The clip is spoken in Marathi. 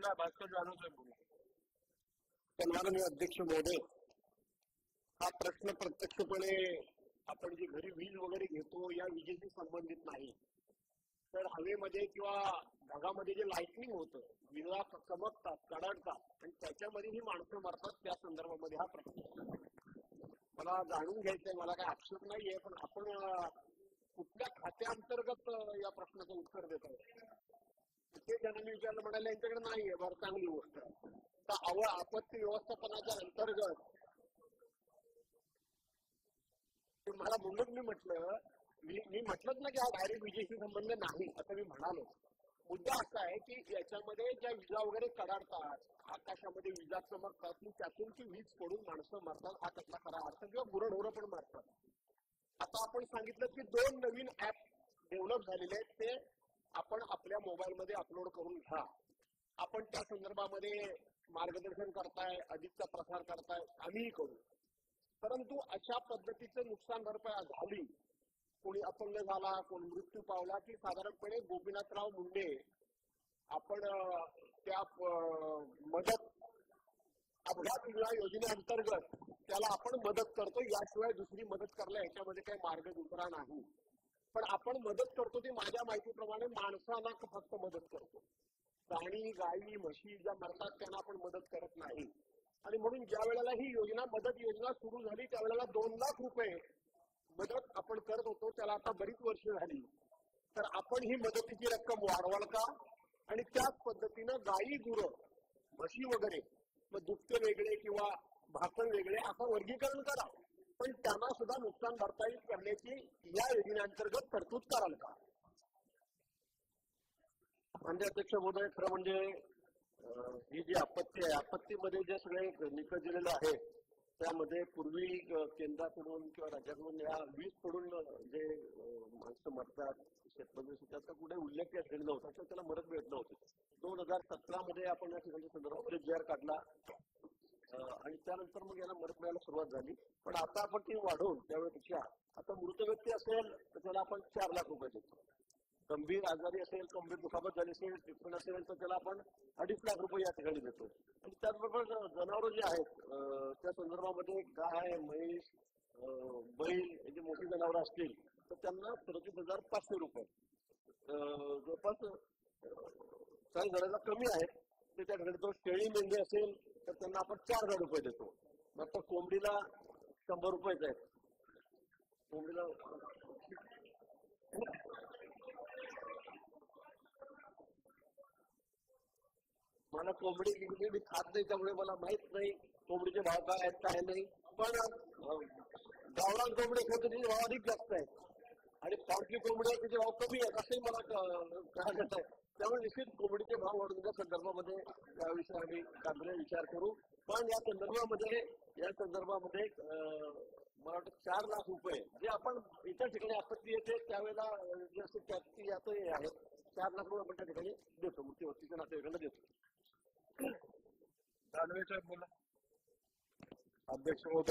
बोला, भास्कर जानू साहेब बोला. सन्माननीय अध्यक्ष महोदय, हा प्रश्न प्रत्यक्षपणे आपण जी घरी वीज वगैरे घेतो या विजेशी संबंधित नाही, तर हवेमध्ये किंवा ढगामध्ये जे लाइटनिंग होतं, विजा चमकतात, कडाडतात आणि त्याच्यामध्ये ही माणसं मरतात, त्या संदर्भामध्ये हा प्रश्न. मला जाणून घ्यायचंय, मला काही अक्षर नाहीये, पण आपण कुठल्या खात्याअंतर्गत या प्रश्नाचं उत्तर देत आहोत ते जणांनी विचारलं, म्हणाले यांच्याकडे नाहीये. बरं, चांगली गोष्ट. तर आपत्ती व्यवस्थापनाच्या अंतर्गत मला म्हणून मी म्हटलंच ना की हा डायरेक्ट विजेशी संबंध नाही असं मी म्हणालो. मुद्दा असा आहे की याच्यामध्ये ज्या विजा वगैरे कडाडतात, आकाशामध्ये विजा चमकतात, की त्यातून ती वीज पडून माणसं मरतात, हा त्यातला खरा अर्थ, किंवा गुरढोरं पण मारतात. आता आपण सांगितलं की 2 नवीन ऍप डेव्हलप झालेले आहेत, ते आपण आपल्या मोबाईलमध्ये अपलोड करून घ्या. आपण त्या संदर्भामध्ये मार्गदर्शन करताय, अधिकचा प्रसार करताय, आम्हीही करू. परंतु अशा पद्धतीचं नुकसान भरपाई झाली, कोणी अपंग झाला, कोणी मृत्यू पावला, की साधारणपणे गोपीनाथराव मुंडे आपण त्या मदत अपघात विमा योजनेअंतर्गत त्याला आपण मदत करतो, याशिवाय दुसरी मदत करायला याच्यामध्ये काही मार्ग दुसरा नाही. पण आपण मदत करतो ती माझ्या माहितीप्रमाणे माणसाला फक्त मदत करतो. प्राणी, गायी, म्हशी ज्या मरतात त्यांना आपण मदत करत नाही. आणि म्हणून ज्या वेळेला ही योजना, मदत योजना सुरू झाली, त्यावेळेला 2 लाख रुपये मदत आपण करत होतो. त्याला आता बरीच वर्ष झाली. तर आपण ही मदतीची रक्कम वाढवाल का? आणि त्याच पद्धतीनं गायी, गुरं, म्हशी वगैरे मग दुभते वेगळे किंवा भाकण वेगळे असं वर्गीकरण करा, पण त्यांना सुद्धा नुकसान भरपाई करण्याची या योजनेअंतर्गत तरतूद कराल का? म्हणजे अध्यक्ष महोदय, खरं म्हणजे ही जी आपत्ती आहे, आपत्तीमध्ये जे सगळे निकष दिलेले आहेत त्यामध्ये पूर्वी केंद्राकडून किंवा राज्याकडून या वीज पडून जे माणसं मरतात, शेतमजूर त्याचा कुठे उल्लेख या ठिकाणी नव्हता, तर त्याला मदत मिळत नव्हती. 2017 मध्ये आपण या ठिकाणी संदर्भामध्ये जी आर काढला आणि त्यानंतर मग याला मदत मिळायला सुरुवात झाली. पण आता आपण ती वाढवून त्यावेळेपेक्षा आता मृत व्यक्ती असेल तर त्याला आपण 4 लाख रुपये देतो. गंभीर आजारी असेल, गंभीर दुखापत झाली असेल, ट्रीटमेंट असेल तर त्याला आपण 2.5 लाख रुपये या ठिकाणी देतो. आणि त्याचबरोबर जनावरं जी आहेत त्या संदर्भामध्ये गाय, म्हैस, बैल जे मोठी जनावरं असतील तर त्यांना 37,500 रुपये, जवळपास काही जणांना कमी आहेत ते त्या ठिकाणी. तो शेळी मेंढी असेल तर त्यांना आपण 4,000 रुपये देतो. मग तर कोंबडीला 100 रुपयेच आहेत. कोंबडीला मला कोंबडी मी खात नाही, त्यामुळे मला माहित नाही कोंबडीचे भाव काय आहेत काय नाही. पण गावरान कोंबडी खाते त्याचे भाव अधिक जास्त आहेत आणि पावकी कोंबडी आहे त्याचे भाव कमी आहेत असंही मला कळत आहे. त्यामुळे निश्चित कोंबडीचे भाव वाढवण्याच्या संदर्भामध्ये याविषयी आम्ही गांभीर्याने विचार करू. पण या संदर्भामध्ये मला वाटतं 4 लाख रुपये जे आपण इतर ठिकाणी आपत्ती येते त्यावेळेला जे असते त्याची यातही आहे, 4 लाख रुपये आपण त्या ठिकाणी देतो, मृत्यूवस्तीच्या नातेवाईकांना देतो. दानवे साहेब बोला. अध्यक्ष महोदय,